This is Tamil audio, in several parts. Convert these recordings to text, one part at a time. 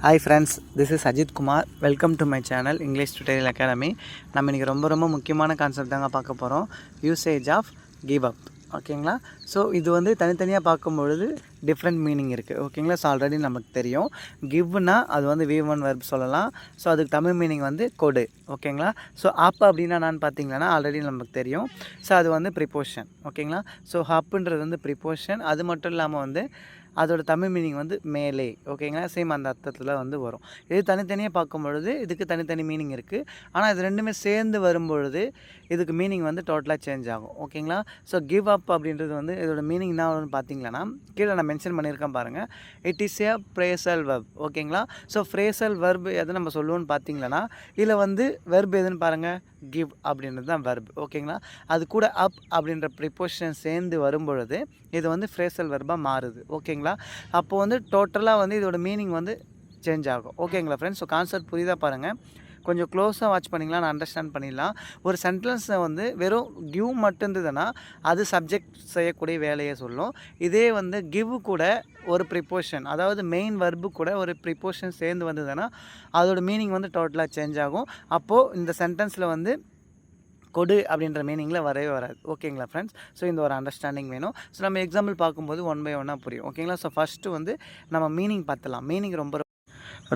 Hi friends, this is Ajit Kumar. Welcome to my channel English Tutorial Academy. நம்ம இன்னைக்கு ரொம்ப முக்கியமான கான்செப்ட் தாங்க பார்க்க போகிறோம். Usage of give up. ஓகேங்களா? ஸோ இது வந்து தனித்தனியாக பார்க்கும்பொழுது டிஃப்ரெண்ட் மீனிங் இருக்குது. ஓகேங்களா? ஸோ ஆல்ரெடி நமக்கு தெரியும். கிவ்னா அது வந்து V1 வெர்ப் சொல்லலாம். ஸோ அதுக்கு தமிழ் மீனிங் வந்து கொடு. ஓகேங்களா? ஸோ அப் அப்படின்னா நான் பார்த்தீங்கன்னா ஆல்ரெடி நமக்கு தெரியும். ஸோ அது வந்து ப்ரிப்போஷன். ஓகேங்களா? ஸோ அப்புன்றது வந்து ப்ரிப்போஷன். அது மட்டும் இல்லாமல் வந்து அதோட தமிழ் மீனிங் வந்து மேலே. ஓகேங்களா? சேம் அந்த அர்த்தத்தில் வந்து வரும். இது தனித்தனியாக பார்க்கும்பொழுது இதுக்கு தனித்தனி மீனிங் இருக்குது. ஆனால் இது ரெண்டுமே சேர்ந்து வரும்பொழுது இதுக்கு மீனிங் வந்து டோட்டலாக சேஞ்ச் ஆகும். ஓகேங்களா? ஸோ கிவ் அப் அப்படின்றது வந்து இதோட மீனிங் என்ன வரும்னு பார்த்தீங்கன்னா கீழே நான் மென்ஷன் பண்ணியிருக்கேன் பாருங்கள். It is a phrasal verb. ஓகேங்களா? ஸோ ஃப்ரேசல் வெர்ப் எதை நம்ம சொல்லுவோம்னு பார்த்தீங்கன்னா இதில் வந்து வெர்ப் எதுன்னு பாருங்கள், கிவ் அப்படின்றது தான் வெர்ப். ஓகேங்களா? அது கூட அப் அப்படின்ற ப்ரிப்போஷன் சேர்ந்து வரும்பொழுது இது வந்து ஃப்ரேசல் வெர்பாக மாறுது. ஓகேங்களா? அப்போது வந்து டோட்டலாக வந்து இதோட மீனிங் வந்து சேஞ்ச் ஆகும். ஓகேங்களா ஃப்ரெண்ட்ஸ்? ஸோ கான்செப்ட் புரியுதா பாருங்கள். கொஞ்சம் க்ளோஸாக வாட்ச் பண்ணிங்களா நான் அண்டர்ஸ்டாண்ட் பண்ணிடலாம். ஒரு சென்டென்ஸை வந்து வெறும் கிவ் மட்டும் இருந்ததுன்னா அது சப்ஜெக்ட் செய்யக்கூடிய வேலையை சொல்லும். இதே வந்து கிவ் கூட ஒரு ப்ரிப்போஷன், அதாவது மெயின் வெர்பு கூட ஒரு ப்ரிப்போஷன் சேர்ந்து வந்ததுன்னா அதோட மீனிங் வந்து டோட்டலாக சேஞ்ச் ஆகும். அப்போது இந்த சென்டென்ஸில் வந்து கொடு அப்படின்ற மீனிங்கில் வரவே வராது. ஓகேங்களா ஃப்ரெண்ட்ஸ்? ஸோ இந்த ஒரு அண்டர்ஸ்டாண்டிங் வேணும். ஸோ நம்ம எக்ஸாம்பிள் பார்க்கும்போது ஒன் பை ஒன்னாக புரியும். ஓகேங்களா? ஸோ ஃபஸ்ட்டு வந்து நம்ம மீனிங் பார்த்துலாம். மீனிங்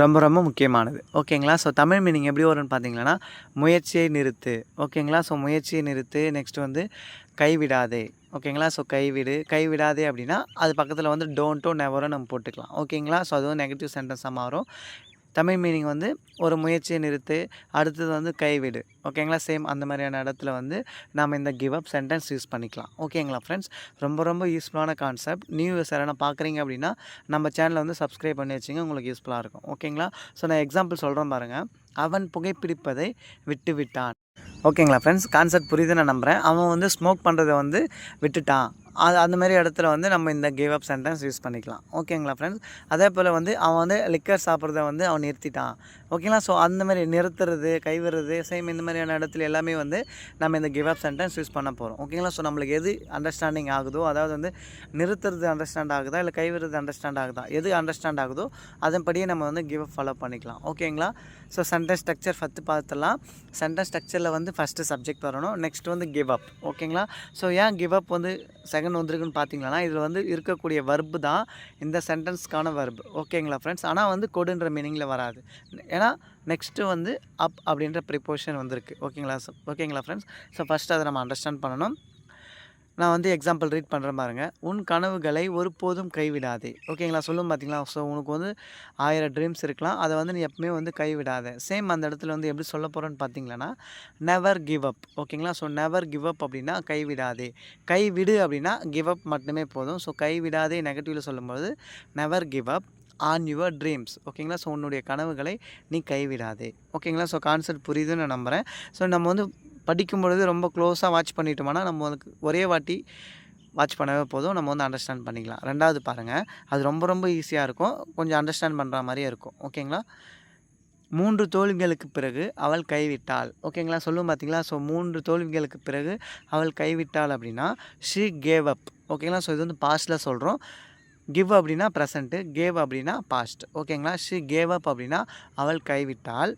ரொம்ப முக்கியமானது. ஓகேங்களா? ஸோ தமிழ் மீனிங் எப்படி வரும்னு பார்த்தீங்கன்னா முயற்சியை நிறுத்து. ஓகேங்களா? ஸோ முயற்சியை நிறுத்து. நெக்ஸ்ட் வந்து கைவிடாதே. ஓகேங்களா? ஸோ கைவிடாதே அப்படின்னா அது பக்கத்தில் வந்து டோன்ட்டோ நெவரோ நம்ம போட்டுக்கலாம். ஓகேங்களா? ஸோ அதுவும் நெகட்டிவ் சென்டென்ஸாக மாறும். தமிழ் மீனிங் வந்து ஒரு முயற்சியை நிறுத்து, அடுத்தது வந்து கைவிடு. ஓகேங்களா? சேம் அந்த மாதிரியான இடத்துல வந்து நம்ம இந்த கிவ் அப் சென்டென்ஸ் யூஸ் பண்ணிக்கலாம். ஓகேங்களா ஃப்ரெண்ட்ஸ்? ரொம்ப யூஸ்ஃபுல்லான கான்செப்ட். நியூ யூஸ் யாராவது பார்க்குறீங்க அப்படின்னா நம்ம சேனலை வந்து சப்ஸ்கிரைப் பண்ணி வச்சிங்க, உங்களுக்கு யூஸ்ஃபுல்லாக இருக்கும். ஓகேங்களா? ஸோ நான் எக்ஸாம்பிள் சொல்கிறேன் பாருங்கள். அவன் புகைப்பிடிப்பதை விட்டுவிட்டான். ஓகேங்களா ஃப்ரெண்ட்ஸ்? கான்செப்ட் புரியுது நான் நம்புகிறேன். அவன் வந்து ஸ்மோக் பண்ணுறதை வந்து விட்டுட்டான். அந்த மாதிரி இடத்துல வந்து நம்ம இந்த கிவ் அப் சென்டென்ஸ் யூஸ் பண்ணிக்கலாம். ஓகேங்களா ஃப்ரெண்ட்ஸ்? அதே போல் வந்து அவன் வந்து லிக்கர் சாப்பிட்றத வந்து அவன் நிறுத்திட்டான். ஓகேங்களா? ஸோ அந்த மாதிரி நிறுத்துறது, கைவிடுறது, சேம் இந்த மாதிரியான இடத்துல எல்லாமே வந்து நம்ம இந்த கிவ் அப் சென்டென்ஸ் யூஸ் பண்ண போகிறோம். ஓகேங்களா? ஸோ நம்மளுக்கு எது அண்டர்ஸ்டாண்டிங் ஆகுதோ, அதாவது வந்து நிறுத்துறது அண்டர்ஸ்டாண்ட் ஆகுதா இல்லை கைவிடுறது அண்டர்ஸ்டாண்ட் ஆகுதா, எது அண்டர்ஸ்டாண்ட் ஆகுதோ அதன்படியே நம்ம வந்து கிவ் அப் ஃபாலோ பண்ணிக்கலாம். ஓகேங்களா? ஸோ சென்டென்ஸ் ஸ்ட்ரக்சர் பார்த்துலாம். சென்டென்ஸ் ஸ்ட்ரக்சரில் வந்து ஃபஸ்ட்டு சப்ஜெக்ட் வரணும், நெக்ஸ்ட் வந்து கிவ் அப். ஓகேங்களா? ஸோ ஏன் கிவ் அப் வந்து செகண்ட் வந்திருக்குன்னு பார்த்தீங்கன்னா இதில் வந்து இருக்கக்கூடிய வர்பு தான் இந்த சென்டென்ஸ்க்கான வர்பு. ஓகேங்களா ஃப்ரெண்ட்ஸ்? ஆனால் வந்து கொடுன்ற மீனிங்கில் வராது. ஏன்னா நெக்ஸ்ட்டு வந்து அப் அப்படின்ற ப்ரிப்போஷன் வந்திருக்கு. ஓகேங்களா ஃப்ரெண்ட்ஸ்? ஸோ ஃபஸ்ட்டு அதை நம்ம அண்டர்ஸ்டாண்ட் பண்ணணும். நான் வந்து எக்ஸாம்பிள் ரீட் பண்ணுறேன் பாருங்கள். உன் கனவுகளை ஒருபோதும் கைவிடாதே. ஓகேங்களா? சொல்லும் பார்த்தீங்களா? ஸோ உனக்கு வந்து 1000 ட்ரீம்ஸ் இருக்கலாம், அதை வந்து நீ எப்பவுமே வந்து கைவிடாத. சேம் அந்த இடத்துல வந்து எப்படி சொல்ல போகிறோன்னு பார்த்தீங்கன்னா நெவர் கிவ் அப். ஓகேங்களா? ஸோ நெவர் கிவ் அப் அப்படின்னா கைவிடாதே. கைவிடு அப்படின்னா கிவ் அப் மட்டுமே போதும். ஸோ கைவிடாதே நெகட்டிவில் சொல்லும்போது never give up on your dreams. ஓகேங்களா? ஸோ உன்னுடைய கனவுகளை நீ கைவிடாதே. ஓகேங்களா? ஸோ கான்செப்ட் புரியுதுன்னு நான் நம்புகிறேன். ஸோ நம்ம வந்து படிக்கும் பொழுது ரொம்ப க்ளோஸாக வாட்ச் பண்ணிட்டோம்னா நம்ம அதுக்கு ஒரே வாட்டி வாட்ச் பண்ணவே போதும், நம்ம வந்து அண்டர்ஸ்டாண்ட் பண்ணிக்கலாம். ரெண்டாவது பாருங்கள், அது ரொம்ப ஈஸியாக இருக்கும், கொஞ்சம் அண்டர்ஸ்டாண்ட் பண்ணுற மாதிரியே இருக்கும். ஓகேங்களா? 3 தோல்விகளுக்கு பிறகு அவள் கைவிட்டாள். ஓகேங்களா? சொல்லும் பார்த்தீங்களா? ஸோ 3 தோல்விகளுக்கு பிறகு அவள் கைவிட்டாள் அப்படின்னா ஷி கேவ் அப். ஓகேங்களா? ஸோ இது வந்து பாஸ்ட்டில் சொல்கிறோம். கிவ் அப்படின்னா ப்ரெசண்ட்டு, கேவ் அப்படின்னா பாஸ்ட். ஓகேங்களா? ஷி கேவ் அப் அப்படின்னா அவள் கைவிட்டாள்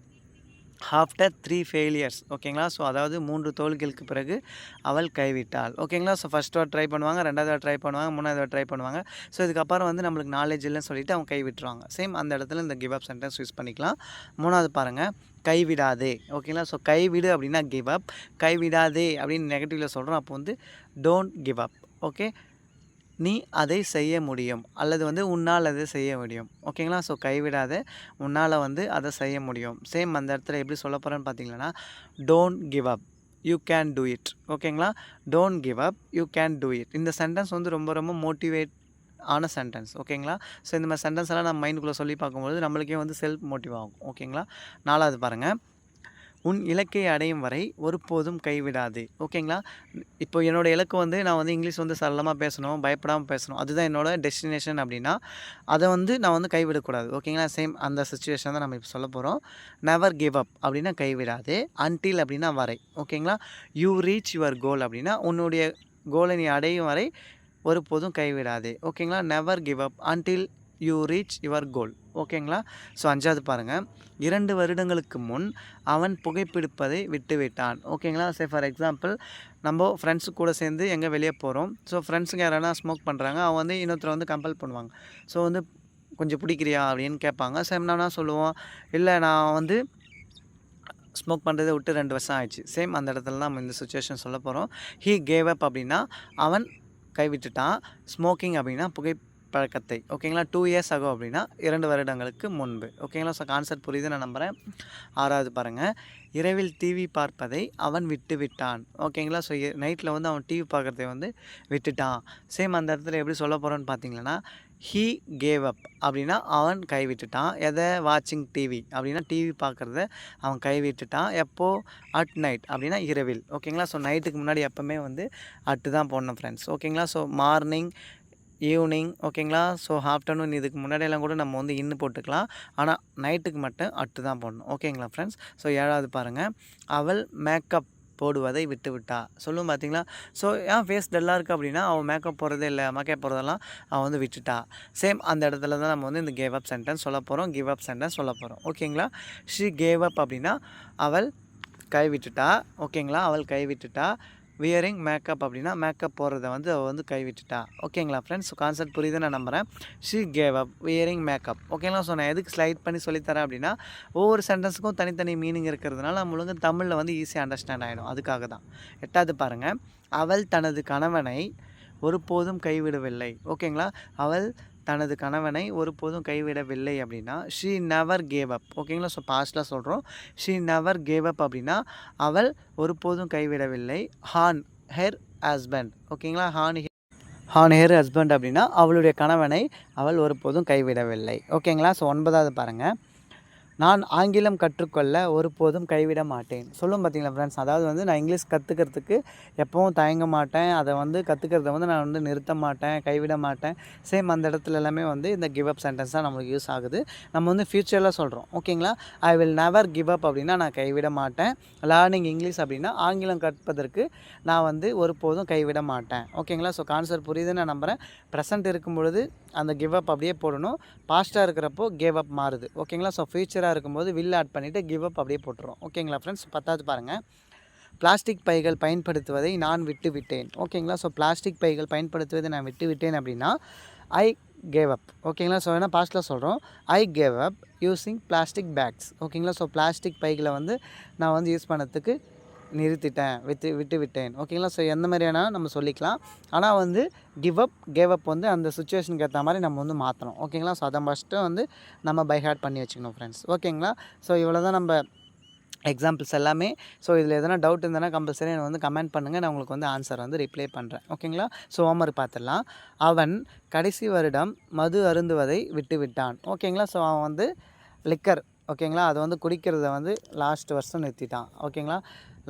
ஆஃப்டர் 3 ஃபெயிலியர்ஸ். ஓகேங்களா? ஸோ அதாவது 3 தோல்விகளுக்கு பிறகு அவள் கைவிட்டாள். ஓகேங்களா? ஸோ ஃபஸ்ட் வாட் ட்ரை பண்ணுவாங்க, ரெண்டாவது வாட் ட்ரை பண்ணுவாங்க, மூணாவது வாட் ட்ரை பண்ணுவாங்க. ஸோ இதுக்கப்புறம் வந்து நம்மளுக்கு நாலேஜ் இல்லைன்னு சொல்லிட்டு அவங்க கைவிட்டுருவாங்க. சேம் அந்த இடத்துல இந்த கிவ் அப் சென்டென்ஸ் யூஸ் பண்ணிக்கலாம். மூணாவது பாருங்கள், கைவிடாதே. ஓகேங்களா? ஸோ கைவிடு அப்படின்னா கிவ் அப், கைவிடாதே அப்படின்னு நெகட்டிவில் சொல்கிறோம். அப்போ வந்து டோன்ட் கிவ் அப். ஓகே, நீ அதை செய்ய முடியும், அல்லது வந்து உன்னால் அதை செய்ய முடியும். ஓகேங்களா? ஸோ கைவிடாத, உன்னால் வந்து அதை செய்ய முடியும். சேம் அந்த இடத்துல எப்படி சொல்ல போகிறேன்னு பார்த்தீங்கன்னா don't give up, you can do it. ஓகேங்களா? Don't give up, you can do it. இந்த சென்டென்ஸ் வந்து ரொம்ப மோட்டிவேட் ஆன சென்டென்ஸ். ஓகேங்களா? ஸோ இந்த மாதிரி சென்டென்ஸ் எல்லாம் நம்ம மைண்டுக்குள்ளே சொல்லி பார்க்கும்போது நம்மளுக்கே வந்து செல்ஃப் மோட்டிவ் ஆகும். ஓகேங்களா? நாலாவது பாருங்கள், உன் இலக்கை அடையும் வரை ஒருபோதும் கைவிடாது. ஓகேங்களா? இப்போ என்னோடய இலக்கு வந்து நான் வந்து இங்கிலீஷ் வந்து சரளமாக பேசணும், பயப்படாமல் பேசணும், அதுதான் என்னோடய டெஸ்டினேஷன் அப்படின்னா அதை வந்து நான் வந்து கைவிடக்கூடாது. ஓகேங்களா? சேம் அந்த சிச்சுவேஷன் தான் நம்ம இப்போ சொல்ல போகிறோம். நெவர் கிவ் அப் அப்படின்னா கைவிடாது, அன்டில் அப்படின்னா வரை. ஓகேங்களா? யூ ரீச் யுவர் கோல் அப்படின்னா உன்னுடைய கோலை நீ அடையும் வரை ஒருபோதும் கைவிடாது. ஓகேங்களா? Never give up until you reach your goal. ஓகேங்களா? ஸோ 5வது பாருங்கள், 2 வருடங்களுக்கு முன் அவன் புகைப்பிடிப்பதை விட்டுவிட்டான். ஓகேங்களா? ஃபார் எக்ஸாம்பிள் நம்ம ஃப்ரெண்ட்ஸு கூட சேர்ந்து எங்கே வெளியே போகிறோம். ஸோ ஃப்ரெண்ட்ஸுங்க யாரானா ஸ்மோக் பண்ணுறாங்க, அவங்க வந்து இன்னொருத்தரை வந்து கம்பல் பண்ணுவாங்க. ஸோ வந்து கொஞ்சம் பிடிக்கிறியா அப்படின்னு கேட்பாங்க. ஸோ என்ன சொல்லுவோம், இல்லை நான் வந்து ஸ்மோக் பண்ணுறதை விட்டு 2 வருஷம் ஆயிடுச்சு. சேம் அந்த இடத்துல தான் நம்ம இந்த சுச்சுவேஷன் சொல்ல போகிறோம். ஹீ கேவ் அப் அப்படின்னா அவன் கைவிட்டுட்டான். ஸ்மோக்கிங் அப்படின்னா புகைப்பழக்கத்தை. ஓகேங்களா? 2 இயர்ஸ் ஆகும் அப்படின்னா 2 வருடங்களுக்கு முன்பு. ஓகேங்களா? ஸோ கான்செப்ட் புரியுது நான் நம்புகிறேன். 6வது பாருங்கள், இரவில் டிவி பார்ப்பதை அவன் விட்டு விட்டான். ஓகேங்களா? ஸோ நைட்டில் வந்து அவன் டிவி பார்க்குறதை வந்து விட்டுட்டான். சேம் அந்த இடத்துல எப்படி சொல்ல போகிறோன்னு பார்த்தீங்கன்னா, ஹீ கேவ் அப் அப்படின்னா அவன் கைவிட்டுட்டான். எதை? வாட்சிங் டிவி அப்படின்னா டிவி பார்க்குறத அவன் கைவிட்டுட்டான். எப்போது? அட் நைட் அப்படின்னா இரவில். ஓகேங்களா? ஸோ நைட்டுக்கு முன்னாடி எப்போவுமே வந்து அட்டு தான் போடணும் ஃப்ரெண்ட்ஸ். ஓகேங்களா? ஸோ மார்னிங், ஈவினிங், ஓகேங்களா? ஸோ ஆஃப்டர்நூன் இதுக்கு முன்னாடியெல்லாம் கூட நம்ம வந்து இன்னு போட்டுக்கலாம். ஆனால் நைட்டுக்கு மட்டும் அட்டு தான் போடணும். ஓகேங்களா ஃப்ரெண்ட்ஸ்? ஸோ 7வது பாருங்கள், அவள் மேக்கப் போடுவதை விட்டு விட்டா. சொல்லுவோம் பார்த்தீங்களா? ஸோ ஏன் ஃபேஸ் டல்லாக இருக்குது அப்படின்னா அவள் மேக்கப் போடுறதே இல்லை, மேக்கப் போடுறதெல்லாம் அவள் வந்து விட்டுட்டா. சேம் அந்த இடத்துல தான் நம்ம வந்து இந்த கேவ் அப் சென்டென்ஸ் சொல்ல போகிறோம், கிவ் அப் சென்டென்ஸ் சொல்ல போகிறோம். ஓகேங்களா? ஷி கேவ் அப் அப்படின்னா அவள் கைவிட்டுட்டா. ஓகேங்களா? அவள் கைவிட்டுட்டா. வியரிங் மேக்கப் அப்படின்னா மேக்கப் போடுறத வந்து அவள் வந்து கைவிட்டுட்டா. ஓகேங்களா ஃப்ரெண்ட்ஸ்? கான்செப்ட் புரியுது நான் நம்புகிறேன். She gave up wearing makeup. ஓகேங்களா? ஸோ நான் எதுக்கு ஸ்லைட் பண்ணி சொல்லித்தரேன் அப்படின்னா ஒவ்வொரு சென்டென்ஸுக்கும் தனித்தனி மீனிங் இருக்கிறதுனால நம்மளுக்கு தமிழில் வந்து ஈஸியாக அண்டர்ஸ்டாண்ட் ஆகிடும். அதுக்காக தான். 8வது பாருங்கள், அவள் தனது கணவனை ஒருபோதும் கைவிடவில்லை. ஓகேங்களா? அவள் தனது கணவனை ஒருபோதும் கைவிடவில்லை அப்படின்னா ஷீ நெவர் கேவ் அப். ஓகேங்களா? ஸோ பாஸ்ட்டில் சொல்கிறோம். ஷீ நெவர் கேவ் அப் அப்படின்னா அவள் ஒருபோதும் கைவிடவில்லை. ஹான் ஹெர் ஹஸ்பண்ட். ஓகேங்களா? ஹான் ஹெர் ஹஸ்பண்ட் அப்படின்னா அவளுடைய கணவனை அவள் ஒருபோதும் கைவிடவில்லை. ஓகேங்களா? ஸோ 9வது பாருங்கள், நான் ஆங்கிலம் கற்றுக்கொள்ள ஒருபோதும் கைவிட மாட்டேன். சொல்லும் பார்த்தீங்களா ஃப்ரெண்ட்ஸ்? அதாவது வந்து நான் இங்கிலீஷ் கற்றுக்கிறதுக்கு எப்பவும் தயங்க மாட்டேன். அதை வந்து கற்றுக்கிறத வந்து நான் வந்து நிறுத்த மாட்டேன், கைவிட மாட்டேன். சேம் அந்த இடத்துல எல்லாமே வந்து இந்த கிவ் அப் சென்டென்ஸ் தான் நம்மளுக்கு யூஸ் ஆகுது. நம்ம வந்து ஃப்யூச்சரில் சொல்கிறோம். ஓகேங்களா? I will never give up அப்படின்னா நான் கைவிட மாட்டேன். லேர்னிங் இங்கிலீஷ் அப்படின்னா ஆங்கிலம் கற்பதற்கு நான் வந்து ஒருபோதும் கைவிட மாட்டேன். ஓகேங்களா? ஸோ கான்செப்ட் புரியுதுன்னு நான் நம்புகிறேன். ப்ரெசென்ட் இருக்கும் பொழுது அந்த கிவ் அப் அப்படியே போடணும். பாஸ்ட்டாக இருக்கிறப்போ கேவ் அப் மாறுது. ஓகேங்களா? ஸோ ஃபியூச்சராக இருக்கும்போது வில் ஆட் பண்ணிவிட்டு கிவ் அப் அப்படியே போட்டுரும். ஓகேங்களா ஃப்ரெண்ட்ஸ்? 10வது பாருங்கள், பிளாஸ்டிக் பைகள் பயன்படுத்துவதை நான் விட்டு விட்டேன். ஓகேங்களா? ஸோ பிளாஸ்டிக் பைகள் பயன்படுத்துவதை நான் விட்டு விட்டேன் அப்படின்னா ஐ கேவ் அப். ஓகேங்களா? ஸோ ஏன்னா பாஸ்ட்டில் சொல்கிறோம். I gave up using plastic packs. ஓகேங்களா? ஸோ பிளாஸ்டிக் பைகளை வந்து நான் வந்து யூஸ் பண்ணதுக்கு நிறுத்திட்டேன், விட்டு விட்டேன். ஓகேங்களா? ஸோ எந்த மாதிரியான நம்ம சொல்லிக்கலாம். ஆனால் வந்து கிவ் அப், கேவ் அப் வந்து அந்த சுச்சுவேஷனுக்கு ஏற்ற மாதிரி நம்ம வந்து மாற்றணும். ஓகேங்களா? ஸோ அதை ஃபஸ்ட்டு வந்து நம்ம பை ஹார்ட் பண்ணி வச்சுக்கணும் ஃப்ரெண்ட்ஸ். ஓகேங்களா? ஸோ இவ்வளோ தான் நம்ம எக்ஸாம்பிள்ஸ் எல்லாமே. ஸோ இதில் எதனா டவுட் இருந்ததுன்னா கம்பல்சரி எனக்கு வந்து கமெண்ட் பண்ணுங்கள். நான் உங்களுக்கு வந்து ஆன்சர் வந்து ரிப்ளை பண்ணுறேன். ஓகேங்களா? ஸோ ஹோம்ஒர்க் பார்த்துடலாம். அவன் கடைசி வருடம் மது அருந்துவதை விட்டு விட்டான். ஓகேங்களா? ஸோ அவன் வந்து லிக்கர், ஓகேங்களா, அதை வந்து குடிக்கிறத வந்து லாஸ்ட் வருஷம் நிறுத்திட்டான். ஓகேங்களா?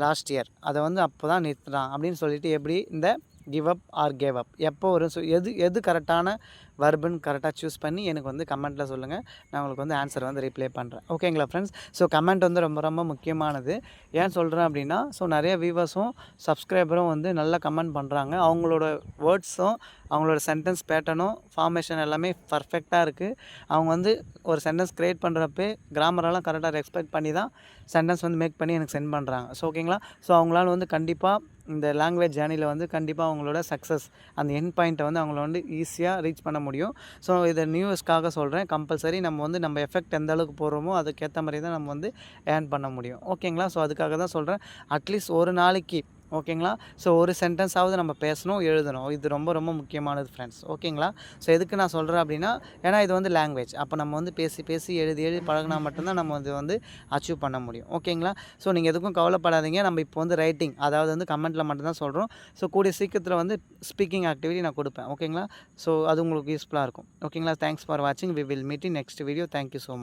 லாஸ்ட் இயர் அதை வந்து அப்போ தான் நிறுத்துறான் அப்படின்னு சொல்லிட்டு எப்படி இந்த give up or gave up எப்போ வரும்? ஸோ எது கரெக்டான வர்புன்னு கரெக்டாக சூஸ் பண்ணி எனக்கு வந்து கமெண்ட்டில் சொல்லுங்கள். நான் உங்களுக்கு வந்து ஆன்சர் வந்து ரிப்ளை பண்ணுறேன். ஓகேங்களா ஃப்ரெண்ட்ஸ்? ஸோ கமெண்ட் வந்து ரொம்ப ரொம்ப முக்கியமானது. ஏன் சொல்கிறேன் அப்படின்னா ஸோ நிறைய வியூவர்ஸும் சப்ஸ்கிரைபரும் வந்து நல்லா கமெண்ட் பண்ணுறாங்க. அவங்களோட வேர்ட்ஸும் அவங்களோட சென்டென்ஸ் பேட்டர்னும் ஃபார்மேஷன் எல்லாமே பர்ஃபெக்டாக இருக்குது. அவங்க வந்து ஒரு சென்டென்ஸ் க்ரியேட் பண்ணுறப்பே கிராமரெல்லாம் கரெக்டாக ரெஸ்பெக்ட் பண்ணி தான் சென்டென்ஸ் வந்து மேக் பண்ணி எனக்கு சென்ட் பண்ணுறாங்க. ஸோ ஓகேங்களா? ஸோ அவங்களால வந்து கண்டிப்பாக இந்த லாங்குவேஜ் ஜேர்னியில் வந்து கண்டிப்பாக அவங்களோட சக்ஸஸ் அந்த எண்ட் பாயிண்ட்டை வந்து அவங்கள வந்து ஈஸியாக ரீச் பண்ண முடியும். ஸோ இதை நியூஸ்க்காக சொல்கிறேன். கம்பல்சரி நம்ம எஃபெக்ட் எந்த அளவுக்கு போடுறோமோ அதுக்கேற்ற மாதிரி தான் நம்ம வந்து ஏர்ன் பண்ண முடியும். ஓகேங்களா? ஸோ அதுக்காக தான் சொல்கிறேன். அட்லீஸ்ட் ஒரு நாளைக்கு, ஓகேங்களா, ஸோ ஒரு சென்டென்ஸாவது நம்ம பேசணும், எழுதணும். இது ரொம்ப ரொம்ப முக்கியமானது ஃப்ரெண்ட்ஸ். ஓகேங்களா? ஸோ எதுக்கு நான் சொல்கிறேன் அப்படின்னா ஏன்னா இது வந்து லாங்குவேஜ். அப்போ நம்ம வந்து பேசி எழுதி பழகினா மட்டும்தான் நம்ம வந்து அச்சீவ் பண்ண முடியும். ஓகேங்களா? ஸோ நீங்கள் எதுக்கும் கவலைப்படாதீங்க. நம்ம இப்போ வந்து ரைட்டிங், அதாவது வந்து கமெண்ட்டில் மட்டும்தான் சொல்கிறோம். ஸோ கூடிய சீக்கிரத்தில் வந்து ஸ்பீக்கிங் ஆக்டிவிட்டி நான் கொடுப்பேன். ஓகேங்களா? ஸோ அது உங்களுக்கு யூஸ்ஃபுல்லாக இருக்கும். ஓகேங்களா? தேங்க்ஸ் ஃபார் வாட்சிங். We will meet in next video. Thank you so much.